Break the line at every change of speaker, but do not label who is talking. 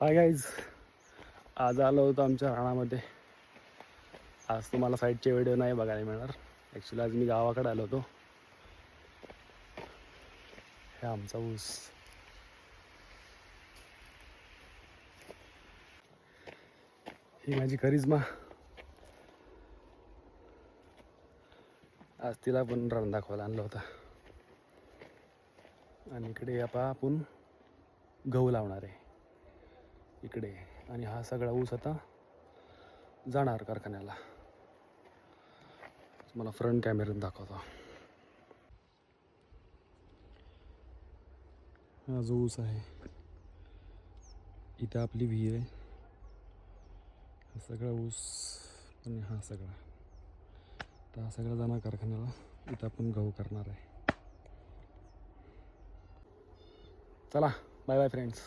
Hi guys, आज आलो होतो आमच्या रानामध्ये. आज तुम्हाला साईडचे व्हिडिओ नाही बघायला मिळणार. ॲक्च्युली आज मी गावाकडे आलो होतो. हे आमचा ऊस. ही माझी करिश्मा. आज तिला पण रान दाखवायला आणलं होतं. आणि इकडे आपण गहू लावणार आहे इकडे. आणि हा सगळा ऊस आता जाणार कारखान्याला. मला फ्रंट कॅमेऱ्यातून दाखवतो. हा जो ऊस आहे, इथं आपली विहीर आहे. हा सगळा ऊस आणि हा सगळा, तर हा सगळा जाणार कारखान्याला. इथं आपण गहू करणार आहे. चला, बाय बाय फ्रेंड्स.